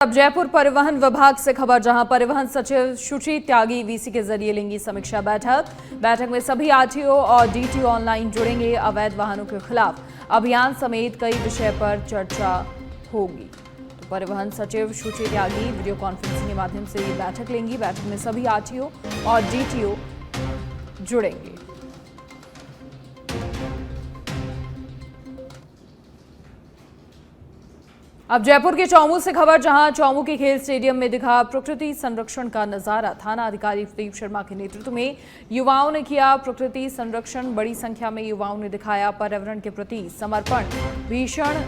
अब जयपुर परिवहन विभाग से खबर, जहां परिवहन सचिव शुचि त्यागी वीसी के जरिए लेंगी समीक्षा बैठक में सभी आरटीओ और डीटीओ ऑनलाइन जुड़ेंगे। अवैध वाहनों के खिलाफ अभियान समेत कई विषय पर चर्चा होगी। तो परिवहन सचिव शुचि त्यागी वीडियो कॉन्फ्रेंसिंग के माध्यम से ये बैठक लेंगी। बैठक में सभी आरटीओ और डीटीओ जुड़ेंगे। अब जयपुर के चौमू से खबर, जहां चौमू के खेल स्टेडियम में दिखा प्रकृति संरक्षण का नजारा। थाना अधिकारी प्रदीप शर्मा के नेतृत्व में युवाओं ने किया प्रकृति संरक्षण। बड़ी संख्या में युवाओं ने दिखाया पर्यावरण के प्रति समर्पण। भीषण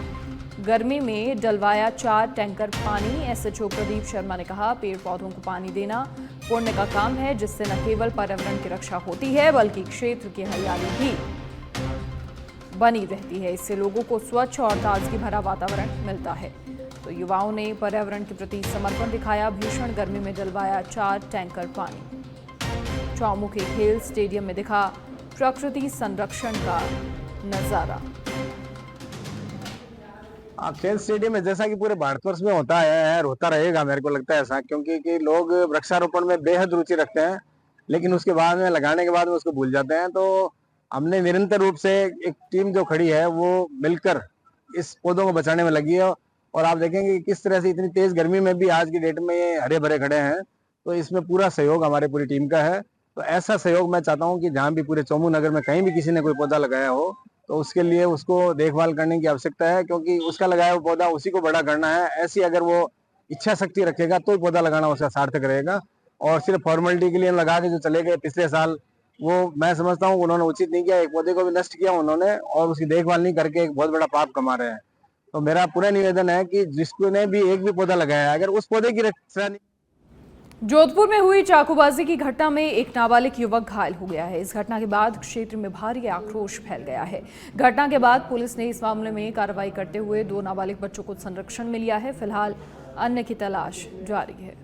गर्मी में डलवाया 4 टैंकर पानी। एसएचओ प्रदीप शर्मा ने कहा, पेड़ पौधों को पानी देना पुण्य का काम है, जिससे न केवल पर्यावरण की रक्षा होती है बल्कि क्षेत्र की हरियाली भी बनी रहती है। इससे लोगों को स्वच्छ और ताजगी भरा वातावरण मिलता है। तो युवाओं ने पर्यावरण के प्रति समर्पण दिखाया। भीषण गर्मी में डलवाया 4 टैंकर पानी। चौमू के खेल स्टेडियम में दिखा प्रकृति संरक्षण का नजारा। खेल स्टेडियम में जैसा कि पूरे भारतवर्ष में होता है और होता रहेगा, मेरे को लगता है ऐसा, क्योंकि लोग वृक्षारोपण में बेहद रुचि रखते हैं, लेकिन उसके बाद में लगाने के बाद में उसको भूल जाते हैं। तो हमने निरंतर रूप से एक टीम जो खड़ी है वो मिलकर इस पौधों को बचाने में लगी है। और आप देखेंगे कि किस तरह से इतनी तेज गर्मी में भी आज की डेट में ये हरे भरे खड़े हैं। तो इसमें पूरा सहयोग हमारे पूरी टीम का है। तो ऐसा सहयोग मैं चाहता हूं कि जहां भी पूरे चौमू नगर में कहीं भी किसी ने कोई पौधा लगाया हो तो उसके लिए उसको देखभाल करने की आवश्यकता है, क्योंकि उसका लगाया हुआ पौधा उसी को बड़ा करना है। ऐसी अगर वो इच्छा शक्ति रखेगा तो पौधा लगाना उसका सार्थक रहेगा। और सिर्फ फॉर्मेलिटी के लिए लगा के जो चले गए पिछले साल, वो मैं समझता हूँ उन्होंने उचित नहीं किया। एक पौधे को भी नष्ट किया उन्होंने और उसकी देखभाल नहीं करके एक बहुत बड़ा पाप कमा रहे हैं। तो मेरा पूरा निवेदन है कि जिसको ने भी एक भी पौधा लगाया है, अगर उस पौधे की रक्षा नहीं। जोधपुर में हुई चाकूबाजी की घटना में एक नाबालिग युवक घायल हो गया है। इस घटना के बाद क्षेत्र में भारी आक्रोश फैल गया है। घटना के बाद पुलिस ने इस मामले में कार्रवाई करते हुए 2 नाबालिग बच्चों को संरक्षण में लिया है। फिलहाल अन्य की तलाश जारी है।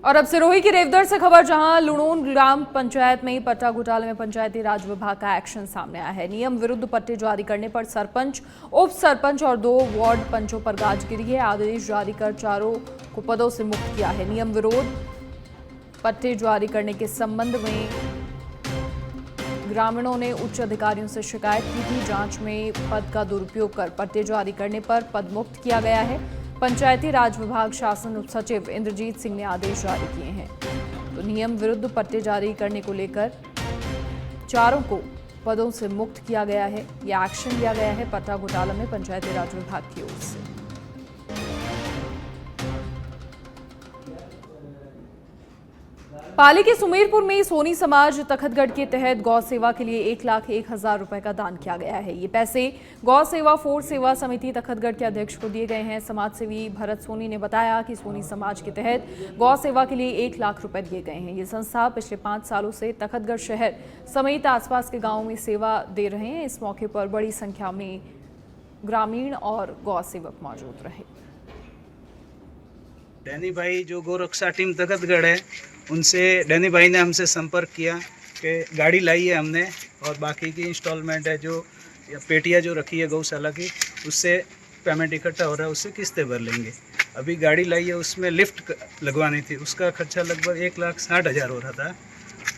और अब सिरोही की रेवदर से खबर, जहां लुणोन ग्राम पंचायत में पट्टा घोटाले में पंचायती राज विभाग का एक्शन सामने आया है। नियम विरुद्ध पट्टे जारी करने पर सरपंच, उप सरपंच और 2 वार्ड पंचों पर गाज गिरी है। आदेश जारी कर चारों को पदों से मुक्त किया है। नियम विरोध पट्टे जारी करने के संबंध में ग्रामीणों ने उच्च अधिकारियों से शिकायत की थी। जांच में पद का दुरुपयोग कर पट्टे जारी करने पर पद मुक्त किया गया है। पंचायती राज विभाग शासन उप सचिव इंद्रजीत सिंह ने आदेश जारी किए हैं। तो नियम विरुद्ध पट्टे जारी करने को लेकर चारों को पदों से मुक्त किया गया है। यह एक्शन लिया गया है पट्टा घोटाला में पंचायती राज विभाग की ओर से। पाली के सुमेरपुर में सोनी समाज तखतगढ़ के तहत गौ सेवा के लिए 1,01,000 रुपए का दान किया गया है। ये पैसे गौ सेवा फोर्स सेवा समिति तखतगढ़ के अध्यक्ष को दिए गए हैं। समाज सेवी भरत सोनी ने बताया कि सोनी समाज के तहत गौ सेवा के लिए 1 लाख रुपए दिए गए हैं। ये संस्था पिछले 5 सालों से तखतगढ़ शहर समेत आसपास के गाँवों में सेवा दे रहे हैं। इस मौके पर बड़ी संख्या में ग्रामीण और गौ सेवक मौजूद रहे। डैनी भाई जो गौरक्षा टीम तखतगढ़ है, उनसे डैनी भाई ने हमसे संपर्क किया कि गाड़ी लाई है हमने और बाकी की इंस्टॉलमेंट है जो पेटियाँ जो रखी है गौशाला की, उससे पेमेंट इकट्ठा हो रहा है, उससे किस्तें भर लेंगे। अभी गाड़ी लाई है, उसमें लिफ्ट लगवानी थी, उसका खर्चा लगभग 1,60,000 हो रहा था।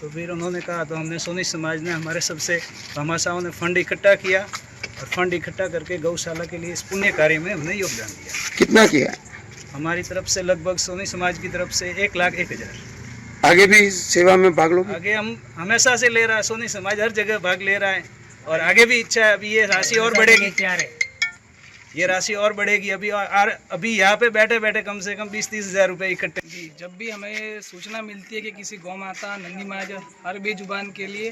तो फिर उन्होंने कहा, तो हमने सोनी समाज ने हमारे सबसे भामाशाहों ने फंड इकट्ठा किया और फंड इकट्ठा करके गौशाला के लिए इस पुण्य कार्य में हमने योगदान दिया। कितना किया? हमारी तरफ से लगभग सोनी समाज की तरफ से 1,01,000। आगे भी सेवा में भाग लोगे? आगे हम हमेशा से ले रहा है, सोनी समाज हर जगह भाग ले रहा है और आगे भी इच्छा है। अभी ये राशि और बढ़ेगी, ये राशि और बढ़ेगी। अभी यहाँ पे बैठे बैठे कम से कम 20-30 हज़ार रुपये इकट्ठे। जब भी हमें सूचना मिलती है कि किसी गौ माता, नंदी महाराज, हर बेजुबान के लिए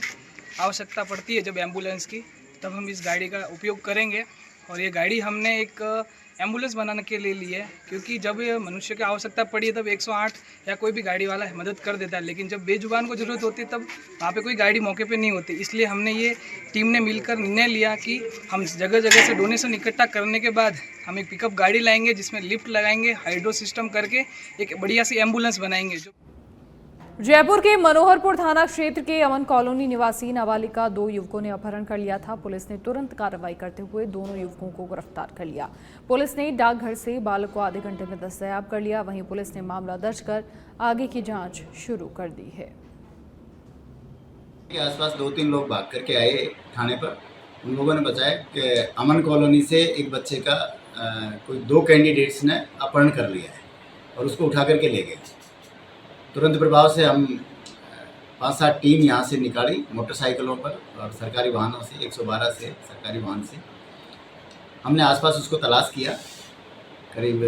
आवश्यकता पड़ती है जब एम्बुलेंस की, तब हम इस गाड़ी का उपयोग करेंगे। और ये गाड़ी हमने एक एम्बुलेंस बनाने के लिए ली है, क्योंकि जब मनुष्य की आवश्यकता पड़ी है तब 108 या कोई भी गाड़ी वाला मदद कर देता है, लेकिन जब बेजुबान को ज़रूरत होती है तब वहाँ पे कोई गाड़ी मौके पे नहीं होती। इसलिए हमने ये टीम ने मिलकर निर्णय लिया कि हम जगह जगह से डोनेशन इकट्ठा करने के बाद हम एक पिकअप गाड़ी लाएंगे जिसमें लिफ्ट लगाएंगे, हाइड्रो सिस्टम करके एक बढ़िया सी एम्बुलेंस बनाएंगे। जो जयपुर के मनोहरपुर थाना क्षेत्र के अमन कॉलोनी निवासी नाबालिग का 2 युवकों ने अपहरण कर लिया था। पुलिस ने तुरंत कार्रवाई करते हुए दोनों युवकों को गिरफ्तार कर लिया। पुलिस ने डाकघर से बालक को आधे घंटे में दस्तयाब कर लिया। वहीं पुलिस ने मामला दर्ज कर आगे की जांच शुरू कर दी है। के आसपास 2-3 लोग भाग करके आए थाने पर। उन लोगों ने बताया कि अमन कॉलोनी से एक बच्चे का कोई 2 कैंडिडेट्स ने अपहरण कर लिया है और उसको उठा करके ले गए। तुरंत प्रभाव से हम 5-7 टीम यहाँ से निकाली मोटरसाइकिलों पर और सरकारी वाहनों से 112 से सरकारी वाहन से हमने आसपास उसको तलाश किया। करीब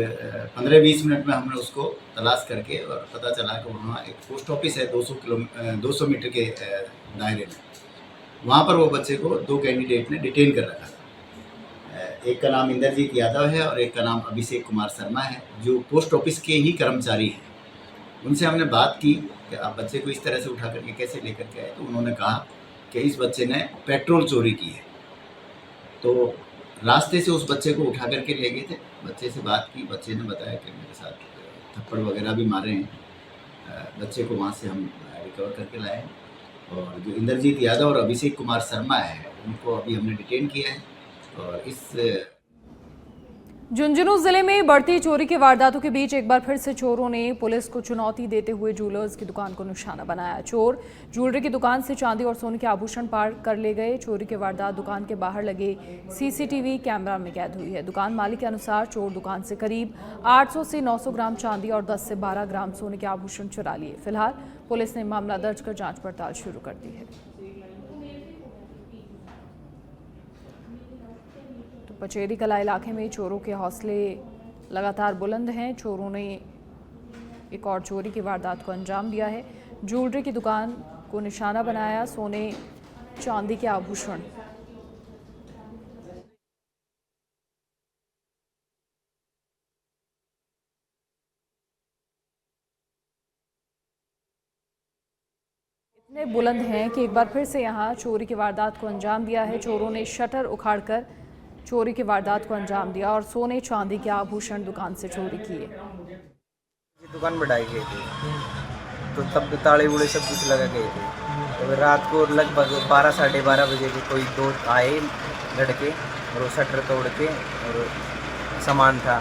15-20 मिनट में हमने उसको तलाश करके और पता चला कि वहाँ एक पोस्ट ऑफिस है 200 मीटर के दायरे में। वहाँ पर वो बच्चे को 2 कैंडिडेट ने डिटेन कर रखा था। एक का नाम इंद्रजीत यादव है और एक का नाम अभिषेक कुमार शर्मा है, जो पोस्ट ऑफिस के ही कर्मचारी हैं। उनसे हमने बात की कि आप बच्चे को इस तरह से उठा करके कैसे लेकर के आए, तो उन्होंने कहा कि इस बच्चे ने पेट्रोल चोरी की है। तो रास्ते से उस बच्चे को उठा करके ले गए थे। बच्चे से बात की, बच्चे ने बताया कि मेरे साथ थप्पड़ वगैरह भी मारे हैं। बच्चे को वहाँ से हम रिकवर करके लाए और जो इंद्रजीत यादव और अभिषेक कुमार शर्मा है उनको अभी हमने डिटेन किया है। और इस झुंझुनू जिले में बढ़ती चोरी की वारदातों के बीच एक बार फिर से चोरों ने पुलिस को चुनौती देते हुए ज्वेलर्स की दुकान को निशाना बनाया। चोर ज्वेलरी की दुकान से चांदी और सोने के आभूषण पार कर ले गए। चोरी की वारदात दुकान के बाहर लगे सीसीटीवी कैमरा में कैद हुई है। दुकान मालिक के अनुसार चोर दुकान से करीब 800 से 900 ग्राम चांदी और 10 से 12 ग्राम सोने के आभूषण चुरा लिए। फिलहाल पुलिस ने मामला दर्ज कर जाँच पड़ताल शुरू कर दी है। पचेरी कला इलाके में चोरों के हौसले लगातार बुलंद हैं। चोरों ने एक और चोरी की वारदात को अंजाम दिया है। ज्वेलरी की दुकान को निशाना बनाया। सोने चांदी के आभूषण इतने बुलंद हैं कि एक बार फिर से यहां चोरी की वारदात को अंजाम दिया है। चोरों ने शटर उखाड़कर चोरी की वारदात को अंजाम दिया और सोने चांदी के आभूषण दुकान से चोरी किए। दुकान बढ़ाई गई थी तो तब ताले उड़े सब कुछ लगा गए थे। तो रात को लगभग 12-12:30 बजे के कोई 2 आए लड़के और वो शटर तोड़ के और सामान था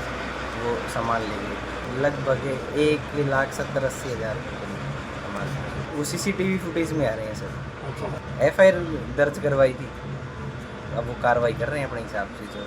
वो सामान ले गए। लगभग 1,70,80,000 सामान। वो CCTV फुटेज में आ रहे हैं सर। FIR दर्ज करवाई थी, अब वो कार्रवाई कर रहे हैं अपने हिसाब से। जो